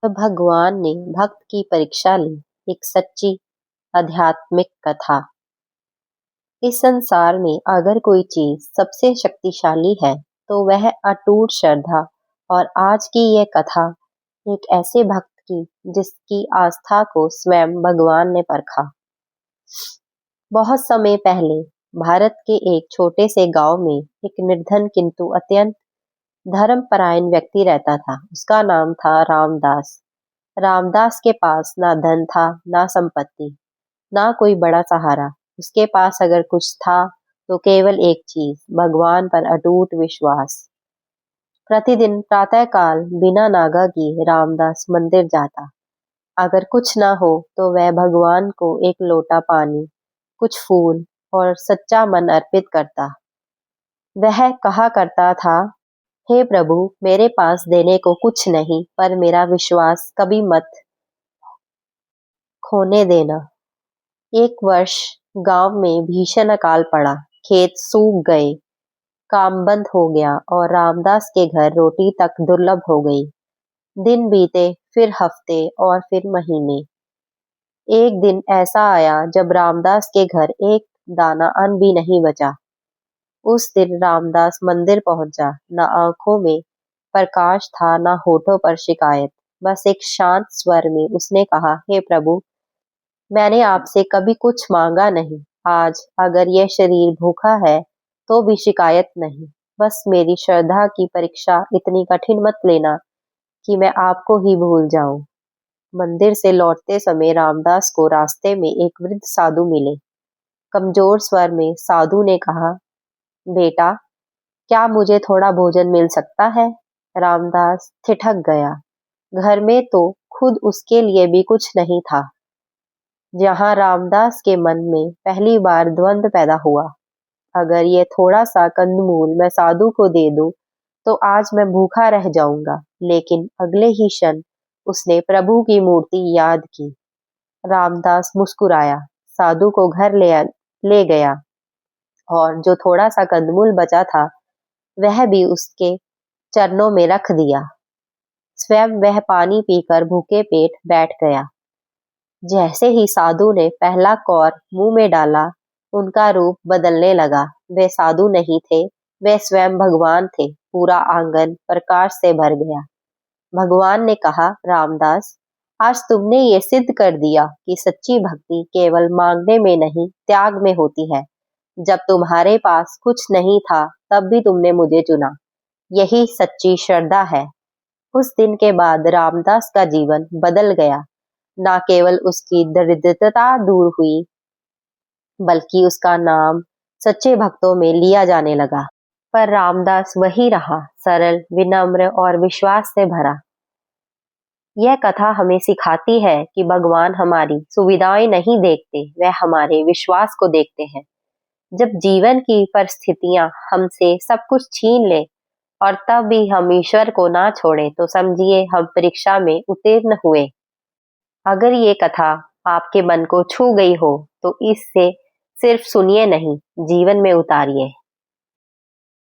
तो भगवान ने भक्त की परीक्षा ली। एक सच्ची आध्यात्मिक कथा। इस संसार में अगर कोई चीज सबसे शक्तिशाली है तो वह अटूट श्रद्धा। और आज की यह कथा एक ऐसे भक्त की जिसकी आस्था को स्वयं भगवान ने परखा। बहुत समय पहले भारत के एक छोटे से गांव में एक निर्धन किंतु अत्यंत धर्मपरायण व्यक्ति रहता था। उसका नाम था रामदास। रामदास के पास ना धन था, ना संपत्ति, ना कोई बड़ा सहारा। उसके पास अगर कुछ था तो केवल एक चीज, भगवान पर अटूट विश्वास। प्रतिदिन प्रातःकाल बिना नागा किए रामदास मंदिर जाता। अगर कुछ ना हो तो वह भगवान को एक लोटा पानी, कुछ फूल और सच्चा मन अर्पित करता। वह कहा करता था, हे प्रभु, मेरे पास देने को कुछ नहीं, पर मेरा विश्वास कभी मत खोने देना। एक वर्ष गांव में भीषण अकाल पड़ा। खेत सूख गए, काम बंद हो गया और रामदास के घर रोटी तक दुर्लभ हो गई। दिन बीते, फिर हफ्ते और फिर महीने। एक दिन ऐसा आया जब रामदास के घर एक दाना अन्न भी नहीं बचा। उस दिन रामदास मंदिर पहुंचा। न आंखों में प्रकाश था, न होठों पर शिकायत। बस एक शांत स्वर में उसने कहा, हे प्रभु, मैंने आपसे कभी कुछ मांगा नहीं। आज अगर यह शरीर भूखा है तो भी शिकायत नहीं। बस मेरी श्रद्धा की परीक्षा इतनी कठिन मत लेना कि मैं आपको ही भूल जाऊं। मंदिर से लौटते समय रामदास को रास्ते में एक वृद्ध साधु मिले। कमजोर स्वर में साधु ने कहा, बेटा, क्या मुझे थोड़ा भोजन मिल सकता है? रामदास ठिठक गया। घर में तो खुद उसके लिए भी कुछ नहीं था। जहां रामदास के मन में पहली बार द्वंद्व पैदा हुआ। अगर ये थोड़ा सा कंदमूल मैं साधु को दे दूं तो आज मैं भूखा रह जाऊंगा। लेकिन अगले ही क्षण उसने प्रभु की मूर्ति याद की। रामदास मुस्कुराया, साधु को घर ले गया और जो थोड़ा सा कंदमूल बचा था वह भी उसके चरणों में रख दिया। स्वयं वह पानी पीकर भूखे पेट बैठ गया। जैसे ही साधु ने पहला कौर मुंह में डाला, उनका रूप बदलने लगा। वे साधु नहीं थे, वे स्वयं भगवान थे। पूरा आंगन प्रकाश से भर गया। भगवान ने कहा, रामदास, आज तुमने ये सिद्ध कर दिया कि सच्ची भक्ति केवल मांगने में नहीं, त्याग में होती है। जब तुम्हारे पास कुछ नहीं था तब भी तुमने मुझे चुना। यही सच्ची श्रद्धा है। उस दिन के बाद रामदास का जीवन बदल गया। न केवल उसकी दरिद्रता दूर हुई, बल्कि उसका नाम सच्चे भक्तों में लिया जाने लगा। पर रामदास वही रहा, सरल, विनम्र और विश्वास से भरा। यह कथा हमें सिखाती है कि भगवान हमारी सुविधाएं नहीं देखते, वह हमारे विश्वास को देखते हैं। जब जीवन की परिस्थितियां हमसे सब कुछ छीन ले और तब भी हम ईश्वर को ना छोड़े तो समझिए हम परीक्षा में उत्तीर्ण हुए। अगर ये कथा आपके मन को छू गई हो तो इससे सिर्फ सुनिए नहीं, जीवन में उतारिए।